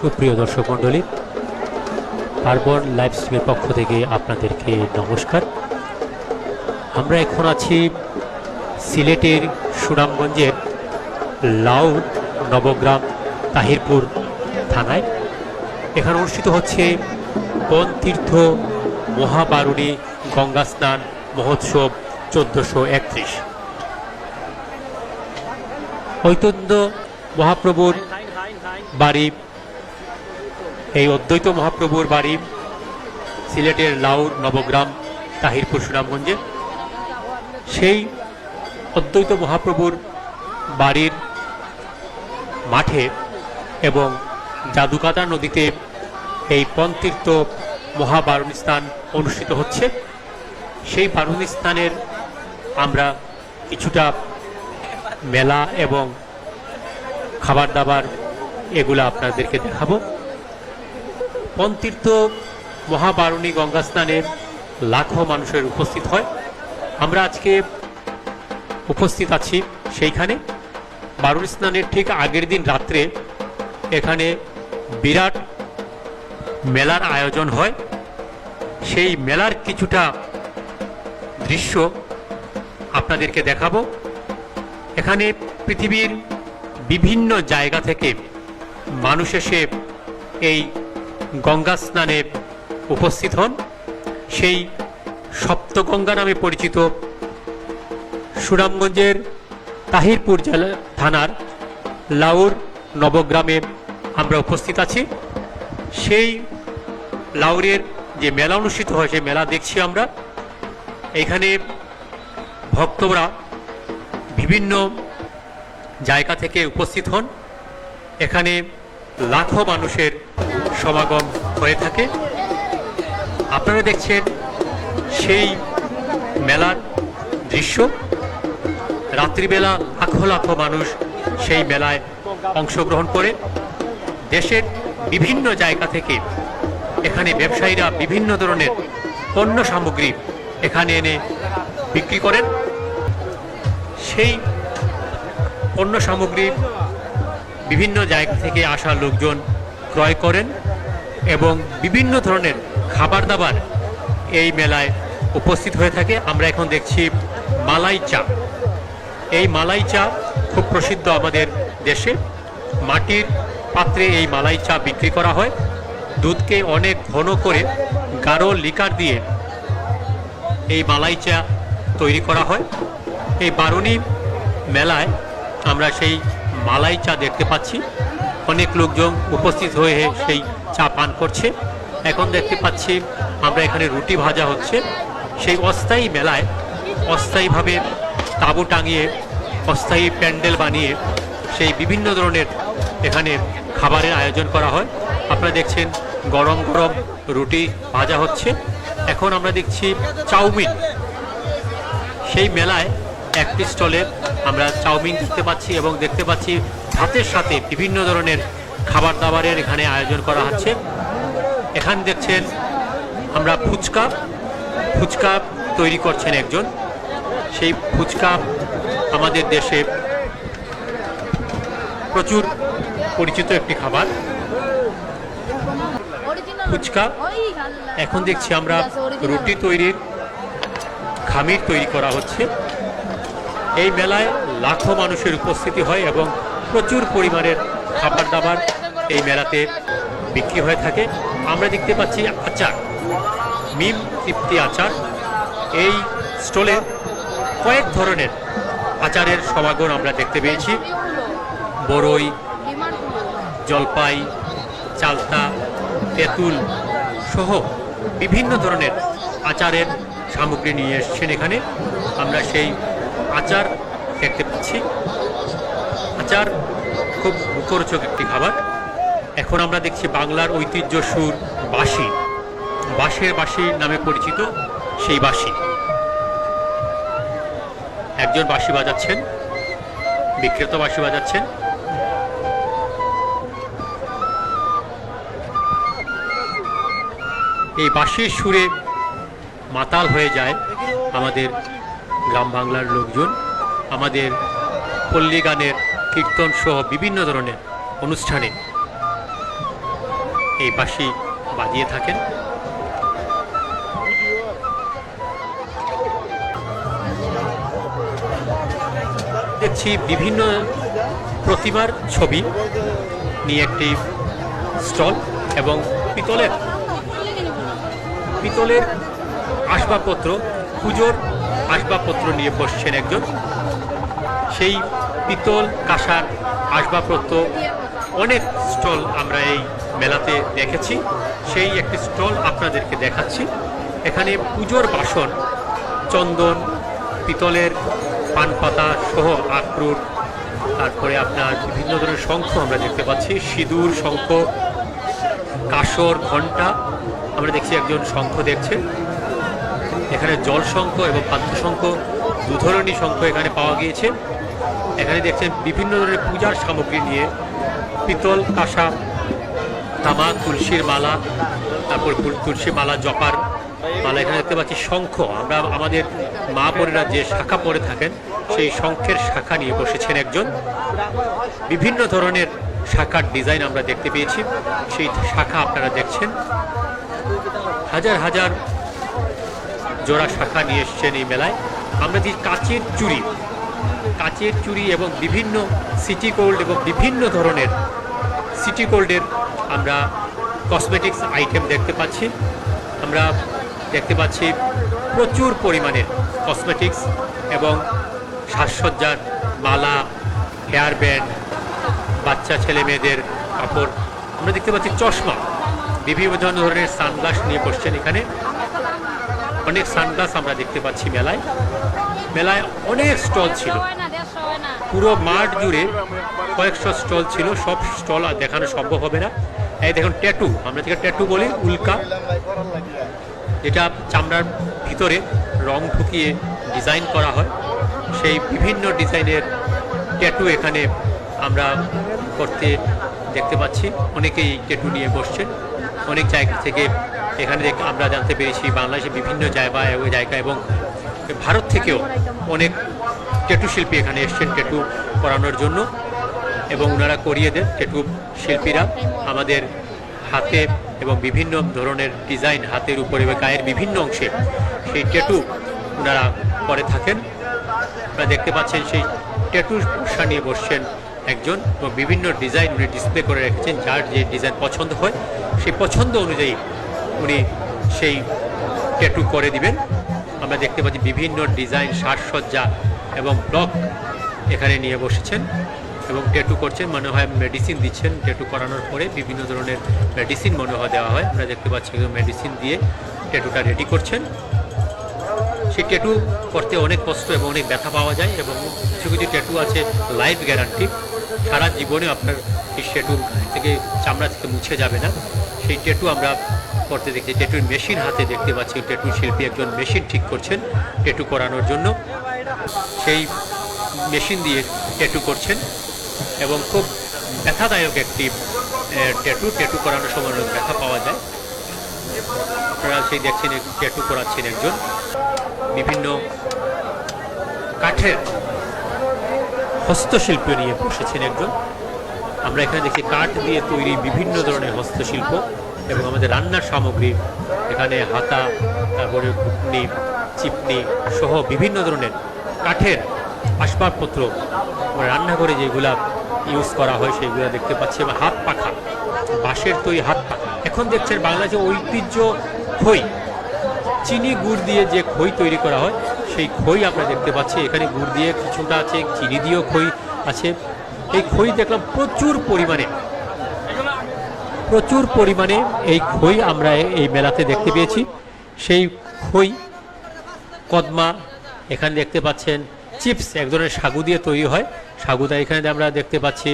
সুপ্রিয় দর্শক মণ্ডলী, পার্বণ লাইভ স্ট্রিমের পক্ষ থেকে আপনাদেরকে নমস্কার। আমরা এখন আছি সিলেটের সুনামগঞ্জের লাউর নবগ্রাম তাহিরপুর থানায়। এখানে অনুষ্ঠিত হচ্ছে বনতীর্থ মহাবারুণী গঙ্গা স্নান মহোৎসব 1431। ঐতন্য মহাপ্রভুর বাড়ি, এই অদ্বৈত মহাপ্রভুর বাড়ি সিলেটের লাউর নবগ্রাম তাহিরপুর সুনামগঞ্জে। সেই অদ্বৈত মহাপ্রভুর বাড়ির মাঠে এবং জাদুকাতা নদীতে এই বনতীর্থ মহাবারুণী স্নান অনুষ্ঠিত হচ্ছে। সেই বারুণী স্নানের আমরা কিছুটা মেলা এবং খাবার দাবার এগুলো আপনাদেরকে দেখাবো। বনতীর্থ মহাবারুণী গঙ্গা স্নানে লাখো মানুষের উপস্থিত হয়। আমরা আজকে উপস্থিত আছি সেইখানে। বারুণী স্নানের ঠিক আগের দিন রাত্রে এখানে বিরাট মেলার আয়োজন হয়। সেই মেলার কিছুটা দৃশ্য আপনাদেরকে দেখাবো। এখানে পৃথিবীর বিভিন্ন জায়গা থেকে মানুষ এসে এই গঙ্গা স্নানে উপস্থিত হন। সেই সপ্তগঙ্গা নামে পরিচিত সুনামগঞ্জের তাহিরপুর জেলা থানার লাউর নবগ্রামে আমরা উপস্থিত আছি। সেই লাউরের যে মেলা অনুষ্ঠিত হয় সেই মেলা দেখছি আমরা। এখানে ভক্তরা বিভিন্ন জায়গা থেকে উপস্থিত হন। এখানে লাখো মানুষের সমাগম হয়ে থাকে। আপনারা দেখছেন সেই মেলার দৃশ্য। রাত্রিবেলা লাখো লাখো মানুষ সেই মেলায় অংশগ্রহণ করে। দেশের বিভিন্ন জায়গা থেকে এখানে ব্যবসায়ীরা বিভিন্ন ধরনের পণ্য সামগ্রী এখানে এনে বিক্রি করেন। সেই পণ্য সামগ্রী বিভিন্ন জায়গা থেকে আসা লোকজন ক্রয় করেন এবং বিভিন্ন ধরনের খাবার দাবার এই মেলায় উপস্থিত হয়ে থাকে। আমরা এখন দেখছি মালাই চা। এই মালাই চা খুব প্রসিদ্ধ আমাদের দেশে। মাটির পাত্রে এই মালাই চা বিক্রি করা হয়। দুধকে অনেক ঘন করে গাঢ় লিকার দিয়ে এই মালাই চা তৈরি করা হয়। এই বারুণী মেলায় আমরা সেই মালাই চা দেখতে পাচ্ছি। অনেক লোকজন উপস্থিত হয়ে সেই চা পান করছে। এখন দেখতে পাচ্ছি আমরা এখানে রুটি ভাজা হচ্ছে। সেই অস্থায়ী মেলায় অস্থায়ীভাবে তাঁবু টাঙিয়ে অস্থায়ী প্যান্ডেল বানিয়ে সেই বিভিন্ন ধরনের এখানে খাবারের আয়োজন করা হয়। আপনারা দেখছেন গরম গরম রুটি ভাজা হচ্ছে। এখন আমরা দেখছি চাউমিন। সেই মেলায় একটি স্টলে আমরা চাউমিন দেখতে পাচ্ছি এবং দেখতে পাচ্ছি ভাতের সাথে বিভিন্ন ধরনের খাবার দাবারের এখানে আয়োজন করা হচ্ছে। এখানে দেখছেন আমরা ফুচকা তৈরি করছেন একজন। সেই ফুচকা আমাদের দেশে প্রচুর পরিচিত একটি খাবার। ফুচকা এখন দেখছি আমরা রুটি তৈরির খামির তৈরি করা হচ্ছে। এই মেলায় লাখো মানুষের উপস্থিতি হয় এবং প্রচুর পরিমাণের খাবার দাবার এই মেলাতে বিক্রি হয়ে থাকে। আমরা দেখতে পাচ্ছি আচার, মিম তৃপ্তি আচার। এই স্টলে কয়েক ধরনের আচারের সমাগম আমরা দেখতে পেয়েছি। বড়ই, জলপাই, চালতা, তেঁতুল সহ বিভিন্ন ধরনের আচারের সামগ্রী নিয়ে এসছেন এখানে। আমরা সেই আচার দেখতে পাচ্ছি। আচার খুব মুখরোচক একটি খাবার। এখন আমরা দেখছি বাংলার ঐতিহ্য সুর বাঁশি, বাঁশের বাঁশি নামে পরিচিত সেই বাঁশি। একজন বাঁশি বাজাচ্ছেন, বিক্রেতা বাঁশি বাজাচ্ছেন। এই বাঁশির সুরে মাতাল হয়ে যায় আমাদের গ্রাম বাংলার লোকজন। আমাদের পল্লী গানের কীর্তন সহ বিভিন্ন ধরনের অনুষ্ঠানে এই বাঁশি বাজিয়ে থাকেন। দেখছি বিভিন্ন প্রতিমার ছবি নিয়ে একটি স্টল এবং পিতলের আসবাবপত্র, পুজোর আসবাবপত্র নিয়ে বসছেন একজন। সেই পিতল কাঁসার আসবাবপত্র অনেক স্টল আমরা এই মেলাতে দেখেছি, সেই একটি স্টল আপনাদেরকে দেখাচ্ছি। এখানে পুজোর বাসন, চন্দন, পিতলের পান পাতা সহ আখরুট, তারপরে আপনার বিভিন্ন ধরনের শঙ্খ আমরা দেখতে পাচ্ছি, সিঁদুর, শঙ্খ, কাসর, ঘণ্টা। আমরা দেখছি একজন শঙ্খ দেখছেন। এখানে জল শঙ্খ এবং পাত্র শঙ্খ, দু ধরনের শঙ্খ এখানে পাওয়া গিয়েছে। এখানে দেখছেন বিভিন্ন ধরনের পূজার সামগ্রী নিয়ে পিতল, কাঁসা, তামা, তুলসীর মালা, তারপর তুলসী মালা, জপার মালা। এখানে দেখতে পাচ্ছি শঙ্খ, আমরা আমাদের মা বোনেরা যে শাখা পরে থাকেন সেই শঙ্খের শাখা নিয়ে বসেছেন একজন। বিভিন্ন ধরনের শাখার ডিজাইন আমরা দেখতে পেয়েছি, সেই শাখা আপনারা দেখছেন। হাজার হাজার জোড়া শাখা নিয়ে এসছেন এই মেলায়। আমরা যে কাচের চুড়ি এবং বিভিন্ন সিটি গোল্ড এবং বিভিন্ন ধরনের সিটি গোল্ডের আমরা কসমেটিক্স আইটেম দেখতে পাচ্ছি। আমরা দেখতে পাচ্ছি প্রচুর পরিমাণে কসমেটিক্স এবং সাজসজ্জার মালা, হেয়ার ব্যান্ড, বাচ্চা ছেলে মেয়েদের কাপড়। আমরা দেখতে পাচ্ছি চশমা, বিভিন্ন ধরনের সানগ্লাস নিয়ে বসছেন এখানে। অনেক সানগ্লাস আমরা দেখতে পাচ্ছি মেলায়। মেলায় অনেক স্টল ছিল, পুরো মাঠ জুড়ে কয়েকশো স্টল ছিল। সব স্টল আর দেখানো সম্ভব হবে না। এই দেখুন ট্যাটু, আমরা যেটা ট্যাটু বলি, উল্কা, যেটা চামড়ার ভিতরে রং ঢুকিয়ে ডিজাইন করা হয়, সেই বিভিন্ন ডিজাইনের ট্যাটু এখানে আমরা করতে দেখতে পাচ্ছি। অনেকেই ট্যাটু নিয়ে বসছেন অনেক জায়গা থেকে। এখানে আমরা জানতে পেরেছি বাংলাদেশের বিভিন্ন জায়গায় এবং ভারত থেকেও অনেক ট্যাটু শিল্পী এখানে এসছেন ট্যাটু করানোর জন্য, এবং ওনারা করিয়ে দেন। ট্যাটু শিল্পীরা আমাদের হাতে এবং বিভিন্ন ধরনের ডিজাইন হাতের উপরে বা গায়ের বিভিন্ন অংশে সেই ট্যাটু ওনারা করে থাকেন। আপনারা দেখতে পাচ্ছেন সেই ট্যাটু নিয়ে বসছেন একজন, এবং বিভিন্ন ডিজাইন উনি ডিসপ্লে করে রেখেছেন। যার যে ডিজাইন পছন্দ হয় সেই পছন্দ অনুযায়ী উনি সেই ট্যাটু করে দিবেন। আমরা দেখতে পাচ্ছি বিভিন্ন ডিজাইন, সাজসজ্জা এবং ব্লক এখানে নিয়ে বসেছেন এবং ট্যাটু করছেন। মনে হয় মেডিসিন দিচ্ছেন। ট্যাটু করানোর পরে বিভিন্ন ধরনের মেডিসিন মনে হয় দেওয়া হয়। আমরা দেখতে পাচ্ছি মেডিসিন দিয়ে ট্যাটুটা রেডি করছেন। সেই ট্যাটু করতে অনেক কষ্ট এবং অনেক ব্যথা পাওয়া যায়, এবং কিছু কিছু ট্যাটু আছে লাইফ গ্যারান্টি, সারা জীবনে আপনার এই ট্যাটু থেকে চামড়া থেকে মুছে যাবে না। সেই ট্যাটু আমরা করতে দেখছি। ট্যাটুর মেশিন হাতে দেখতে পাচ্ছি, ট্যাটু শিল্পী একজন মেশিন ঠিক করছেন ট্যাটু করানোর জন্য। সেই মেশিন দিয়ে ট্যাটু করছেন এবং খুব ব্যথাদায়ক একটি ট্যাটু করানোর সময় অনেক ব্যথা পাওয়া যায়। আপনারা সেই দেখছেন ট্যাটু করাচ্ছেন একজন। বিভিন্ন কাঠের হস্তশিল্প নিয়ে বসেছেন একজন। আমরা এখানে দেখি কাঠ দিয়ে তৈরি বিভিন্ন ধরনের হস্তশিল্প এবং আমাদের রান্নার সামগ্রী, এখানে হাতা, তারপরে ঘুটনি, চিপনি সহ বিভিন্ন ধরনের কাঠের আসবাবপত্র রান্নাঘরে যেগুলা ইউজ করা হয় সেইগুলো দেখতে পাচ্ছি। এবং হাত পাখা, বাঁশের তৈরি হাত পাখা। এখন দেখছেন বাংলাদেশে ঐতিহ্য খই, চিনি গুড় দিয়ে যে খই তৈরি করা হয় সেই খই আমরা দেখতে পাচ্ছি। এখানে গুড় দিয়ে কিছুটা আছে, চিনি দিয়েও খই আছে। এই খই দেখলাম প্রচুর পরিমাণে এই খই আমরা এই মেলাতে দেখতে পেয়েছি। সেই খই, কদমা, এখানে দেখতে পাচ্ছেন চিপস, এক ধরনের সাগু দিয়ে তৈরি হয়। সাগুটা এখানে আমরা দেখতে পাচ্ছি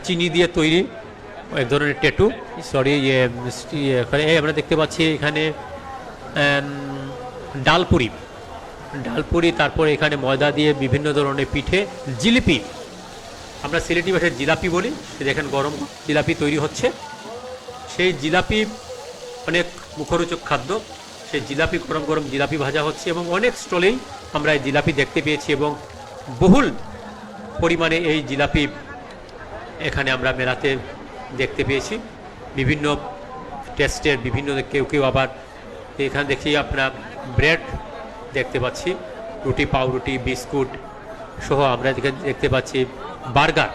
চিনি দিয়ে তৈরি এক ধরনের ট্যাটু, এখানে আমরা দেখতে পাচ্ছি এখানে ডালপুরি, তারপর এখানে ময়দা দিয়ে বিভিন্ন ধরনের পিঠে, জিলিপি, আমরা সিলেটি ভাষায় জিলাপি বলি। দেখেন গরম জিলাপি তৈরি হচ্ছে। সেই জিলাপি অনেক মুখরোচক খাদ্য। সেই জিলাপি, গরম গরম জিলাপি ভাজা হচ্ছে এবং অনেক স্টলেই আমরা এই জিলাপি দেখতে পেয়েছি এবং বহুল পরিমাণে এই জিলাপি এখানে আমরা মেলাতে দেখতে পেয়েছি। বিভিন্ন টেস্টের বিভিন্ন কেউ কেউ আবার এখানে দেখি আপনার ব্রেড দেখতে পাচ্ছি, রুটি, পাউরুটি, বিস্কুট সহ আমরা দেখতে পাচ্ছি বার্গার,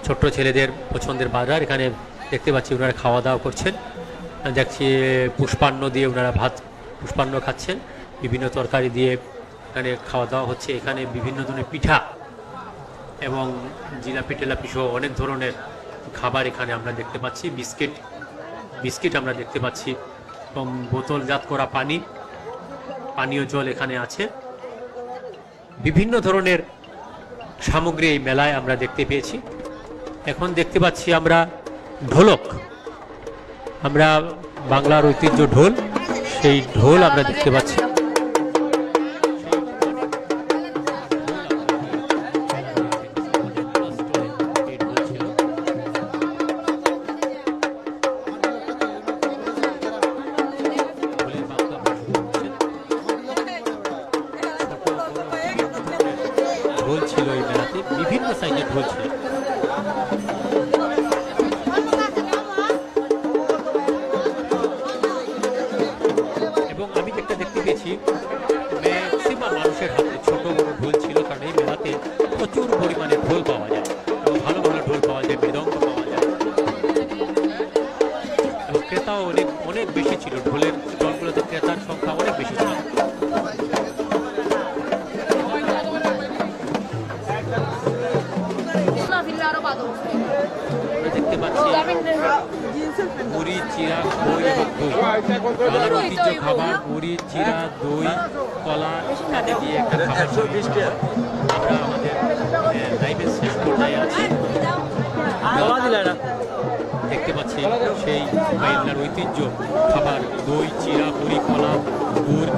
ছোট্ট ছেলেদের পছন্দের বার্গার এখানে দেখতে পাচ্ছি। ওনারা খাওয়া দাওয়া করছেন, দেখছি পুষ্পান্ন দিয়ে ওনারা ভাত পুষ্পান্ন খাচ্ছেন, বিভিন্ন তরকারি দিয়ে এখানে খাওয়া দাওয়া হচ্ছে। এখানে বিভিন্ন ধরনের পিঠা এবং জিলাপি টেলাপি সহ অনেক ধরনের খাবার এখানে আমরা দেখতে পাচ্ছি। বিস্কিট আমরা দেখতে পাচ্ছি এবং বোতলজাত করা পানীয় জল এখানে আছে। বিভিন্ন ধরনের সামগ্রী এই মেলায় আমরা দেখতে পেয়েছি। এখন দেখতে পাচ্ছি আমরা ঢোলক, আমরা বাংলার ঐতিহ্য ঢোল, সেই ঢোল আমরা দেখতে পাচ্ছি। ঢোল ছিল এই মেলাতে, বিভিন্ন সাইজের ঢোল ছিল। এবং আমি যেটা দেখতে পেয়েছি ম্যাক্সিমাম মানুষের হাতে ছোট বড় ঢোল ছিল, কারণ এই মেলাতে প্রচুর পরিমাণে ঢোল পাওয়া যায় এবং ভালো ভালো ঢোল পাওয়া যায়, মৃদঙ্গ পাওয়া যায় এবং ক্রেতাও অনেক বেশি ছিল। ঢোলের স্টলগুলোতে ক্রেতার সংখ্যা অনেক বেশি ছিল। দেখতে পাচ্ছি মুড়ি, চিরা, দই এবং দই, বাংলার ঐতিহ্য খাবার মুড়ি, চিরা, দই, কলা ইত্যাদি দিয়ে একটা খাবার। আমরা আমাদের লাইভের শেষ পর্যায়ে আছি। দেখতে পাচ্ছি সেই মেলার ঐতিহ্য খাবার দই, চিরা, মুড়ি, কলা, গুড়